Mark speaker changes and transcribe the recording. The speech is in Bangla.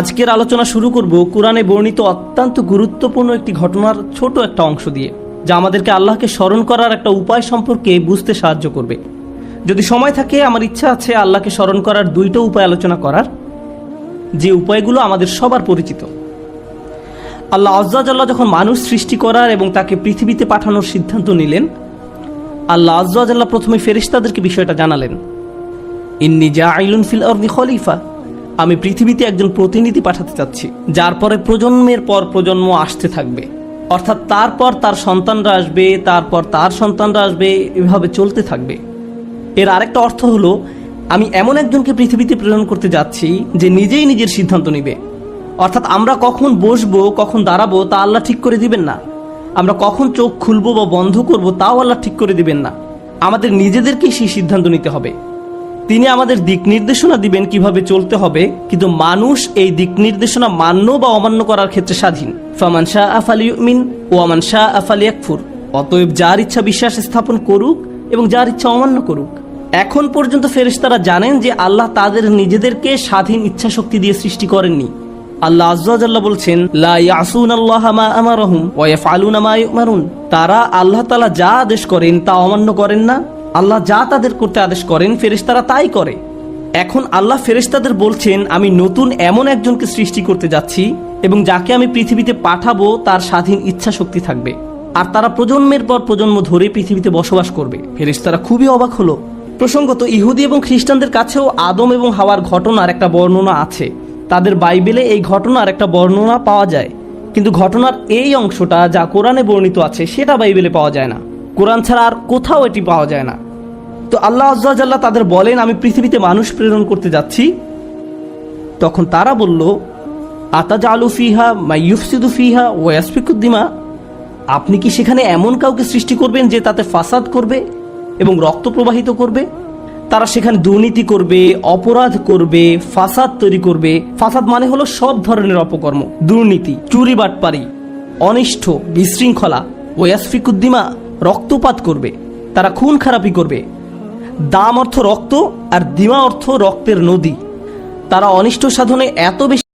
Speaker 1: আজকের আলোচনা শুরু করব কোরআনে বর্ণিত অত্যন্ত গুরুত্বপূর্ণ একটি ঘটনার ছোট একটা অংশ দিয়ে, যা আমাদেরকে আল্লাহকে স্মরণ করার একটা উপায় সম্পর্কে বুঝতে সাহায্য করবে। যদি সময় থাকে, আমার ইচ্ছা আছে আল্লাহকে স্মরণ করার দুইটা উপায় আলোচনা করার, যে উপায়গুলো আমাদের সবার পরিচিত। আল্লাহ আজ্জা ওয়া জাল্লা যখন মানুষ সৃষ্টি করার এবং তাকে পৃথিবীতে পাঠানোর সিদ্ধান্ত নিলেন, আল্লাহ আজ্জা ওয়া জাল্লা প্রথমে ফেরেশতাদেরকে বিষয়টা জানালেন। ইন্নী জাঈলুন ফিল আরদি খলিফা, আমি পৃথিবীতে একজন প্রতিনিধি পাঠাতে চাচ্ছি, যার পরে প্রজন্মের পর প্রজন্ম আসতে থাকবে। অর্থাৎ তারপর তার সন্তানরা আসবে, তারপর তার সন্তানরা আসবে, এভাবে চলতে থাকবে। এর আরেকটা অর্থ হলো, আমি এমন একজনকে পৃথিবীতে প্রেরণ করতে যাচ্ছি যে নিজেই নিজের সিদ্ধান্ত নিবে। অর্থাৎ আমরা কখন বসবো, কখন দাঁড়াবো তা আল্লাহ ঠিক করে দিবেন না। আমরা কখন চোখ খুলবো বা বন্ধ করব তাও আল্লাহ ঠিক করে দিবেন না। আমাদের নিজেদেরকেই সেই সিদ্ধান্ত নিতে হবে। তিনি আমাদের দিক নির্দেশনা দিবেন কিভাবে চলতে হবে, কিন্তু মানুষ এই দিক নির্দেশনা মান্য বা অমান্য করার ক্ষেত্রে স্বাধীন। ফামান শাআ ফালিউমিন ওয়া মান শাআ ফালিয়াকফুর। অতএব যার ইচ্ছা বিশ্বাস স্থাপন করুক এবং যার ইচ্ছা অমান্য করুক। এখন পর্যন্ত ফেরেশতারা জানেন যে আল্লাহ তাদের নিজেদেরকে স্বাধীন ইচ্ছা শক্তি দিয়ে সৃষ্টি করেননি। আল্লাহ আজ্জা ওয়া জাল্লা বলছেন, লা ইয়াসুনাল্লাহা মা আমারহুম ওয়া ইয়াফআলুনা মা ইউমারুন। তারা আল্লাহ তাআলা যা আদেশ করেন তা অমান্য করেন না। আল্লাহ যা তাদের করতে আদেশ করেন ফেরেশতারা তাই করে। এখন আল্লাহ ফেরেশতাদের বলছেন, আমি নতুন এমন একজনকে সৃষ্টি করতে যাচ্ছি এবং যাকে আমি পৃথিবীতে পাঠাবো তার স্বাধীন ইচ্ছা শক্তি থাকবে, আর তারা প্রজন্মের পর প্রজন্ম ধরে পৃথিবীতে বসবাস করবে। ফেরেশতারা খুবই অবাক হলো। প্রসঙ্গত, ইহুদি এবং খ্রিস্টানদের কাছেও আদম এবং হাওয়ার ঘটনার একটা বর্ণনা আছে। তাদের বাইবেলে এই ঘটনার একটা বর্ণনা পাওয়া যায়, কিন্তু ঘটনার এই অংশটা যা কোরআনে বর্ণিত আছে সেটা বাইবেলে পাওয়া যায় না। কোরআন ছাড়া আর কোথাও এটি পাওয়া যায় না। তো আল্লাহ আজ্জা ওয়া জাল্লা তাদের বলেন, আমি পৃথিবীতে মানুষ প্রেরণ করতে যাচ্ছি। তখন তারা বলল, আতাজালু ফিহা মাই ইউফসিদু ফিহা ওয়া ইয়াসফিকুদ দিমা। আপনি কি সেখানে এমন কাউকে সৃষ্টি করবেন যে তাতে ফাসাদ করবে এবং রক্ত প্রবাহিত করবে? তারা সেখানে দুর্নীতি করবে, অপরাধ করবে, ফাসাদ তৈরি করবে। ফাসাদ মানে হলো সব ধরনের অপকর্ম, দুর্নীতি, চুরি বাটপারি, অনিষ্ঠ, বিশৃঙ্খলা। ওয়া ইয়াসফিকুদ দিমা, রক্তপাত করবে, তারা খুন খারাপি করবে। দাম অর্থ রক্ত আর দিমা অর্থ রক্তের নদী। তারা অনিষ্ট সাধনে এত বেশি